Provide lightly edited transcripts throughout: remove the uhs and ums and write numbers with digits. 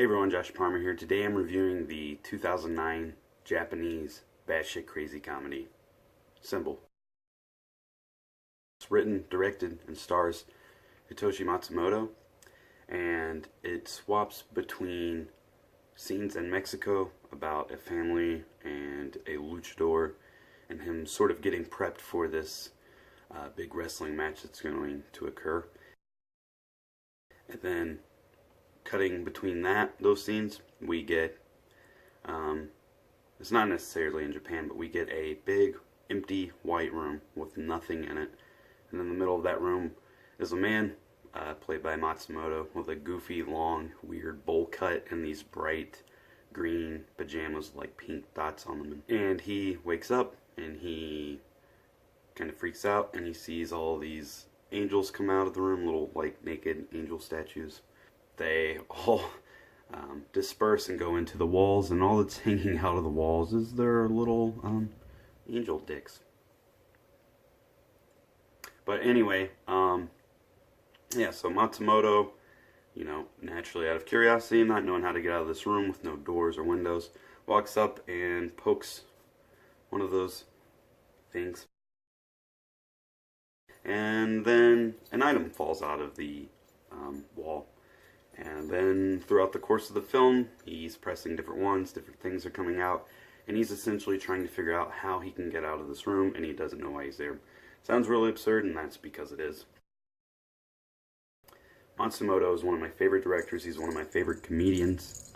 Hey everyone, Josh Palmer here. Today I'm reviewing the 2009 Japanese batshit crazy comedy, Symbol. It's written, directed, and stars Hitoshi Matsumoto, and it swaps between scenes in Mexico about a family and a luchador and him sort of getting prepped for this big wrestling match that's going to occur. And then cutting between those scenes, we get, it's not necessarily in Japan, but we get a big, empty, white room with nothing in it. And in the middle of that room is a man, played by Matsumoto, with a goofy, long, weird bowl cut and these bright green pajamas with like pink dots on them. And he wakes up and he kind of freaks out and he sees all these angels come out of the room, little like naked angel statues. They all disperse and go into the walls, and all that's hanging out of the walls is their little angel dicks. But anyway, yeah, so Matsumoto, you know, naturally out of curiosity, not knowing how to get out of this room with no doors or windows, walks up and pokes one of those things. And then an item falls out of the wall. And then throughout the course of the film, he's pressing different ones, different things are coming out, and he's essentially trying to figure out how he can get out of this room, and he doesn't know why he's there. Sounds really absurd, and that's because it is. Matsumoto is one of my favorite directors. He's one of my favorite comedians,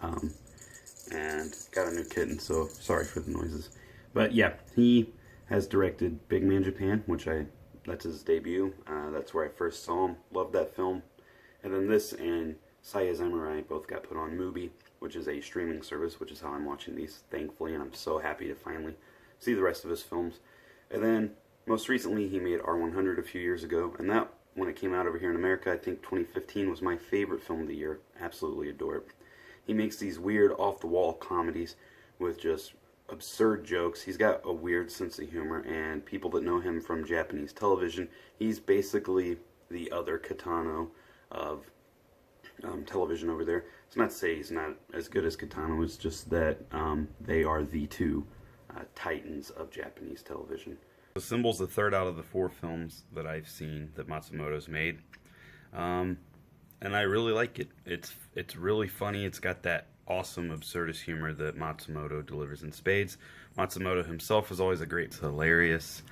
and got a new kitten, so sorry for the noises. But yeah, he has directed Big Man Japan, which that's his debut. That's where I first saw him. Loved that film. And then this and Saya Samurai both got put on Mubi, which is a streaming service, which is how I'm watching these, thankfully, and I'm so happy to finally see the rest of his films. And then, most recently, he made R100 a few years ago, and that, when it came out over here in America, I think 2015 was my favorite film of the year. Absolutely adore it. He makes these weird, off-the-wall comedies with just absurd jokes. He's got a weird sense of humor, and people that know him from Japanese television, he's basically the other Kitano of television over there. It's not to say he's not as good as Kitano, it's just that they are the two titans of Japanese television. The Symbol's the third out of the 4 films that I've seen that Matsumoto's made, and I really like it. It's really funny. It's got that awesome absurdist humor that Matsumoto delivers in spades. Matsumoto himself is always it's hilarious.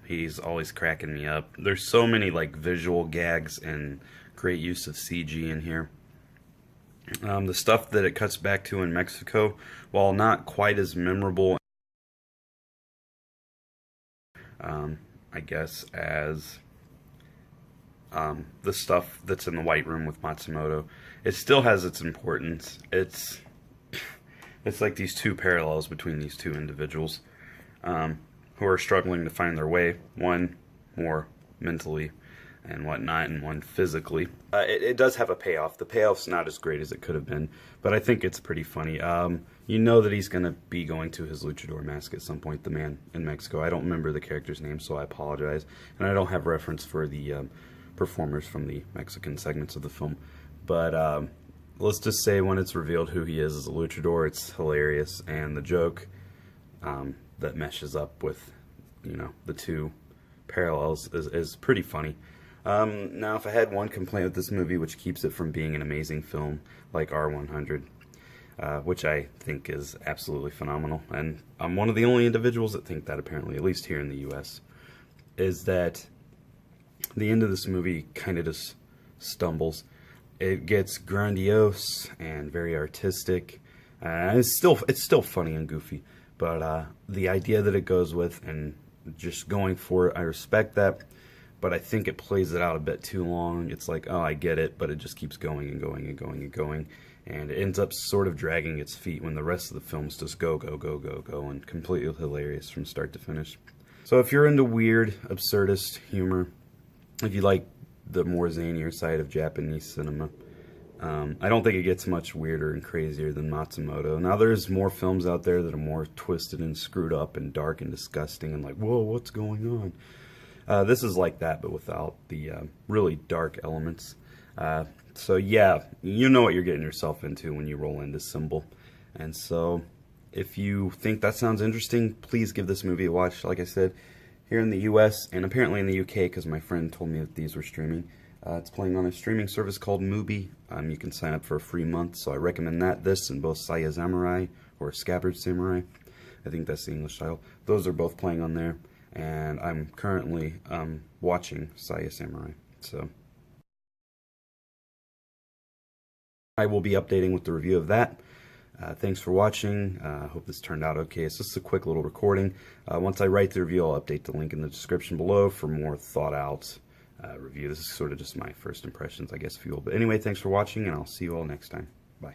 He's always cracking me up. There's so many like visual gags and great use of CG in here. The stuff that it cuts back to in Mexico, while not quite as memorable, I guess, as the stuff that's in the White Room with Matsumoto, it still has its importance. It's like these two parallels between these two individuals who are struggling to find their way, one more mentally and whatnot, and one physically. It does have a payoff. The payoff's not as great as it could have been, but I think it's pretty funny. You know that he's going to be going to his luchador mask at some point, the man in Mexico. I don't remember the character's name, so I apologize. And I don't have reference for the performers from the Mexican segments of the film. But let's just say when it's revealed who he is as a luchador, it's hilarious. And the joke that meshes up with, you know, the two parallels is pretty funny. Now, if I had one complaint with this movie, which keeps it from being an amazing film like R100, which I think is absolutely phenomenal, and I'm one of the only individuals that think that, apparently, at least here in the U.S., is that the end of this movie kind of just stumbles. It gets grandiose and very artistic. It's still funny and goofy, but the idea that it goes with and just going for it, I respect that. But I think it plays it out a bit too long. It's like, oh, I get it, but it just keeps going and going and going and going. And it ends up sort of dragging its feet when the rest of the films just go, go, go, go, go, and completely hilarious from start to finish. So if you're into weird, absurdist humor, if you like the more zanier side of Japanese cinema, I don't think it gets much weirder and crazier than Matsumoto. Now, there's more films out there that are more twisted and screwed up and dark and disgusting and like, whoa, what's going on? This is like that, but without the really dark elements. So yeah, you know what you're getting yourself into when you roll into Symbol. And so if you think that sounds interesting, please give this movie a watch. Like I said, here in the US and apparently in the UK, because my friend told me that these were streaming. It's playing on a streaming service called Mubi. You can sign up for a free month, so I recommend that. This and both Saya Samurai or Scabbard Samurai. I think that's the English title. Those are both playing on there, and I'm currently watching Saya Samurai. So I will be updating with the review of that. Thanks for watching. I hope this turned out okay. It's just a quick little recording. Once I write the review, I'll update the link in the description below for more thought out review. This is sort of just my first impressions, I guess, fuel. But anyway, thanks for watching, and I'll see you all next time. Bye.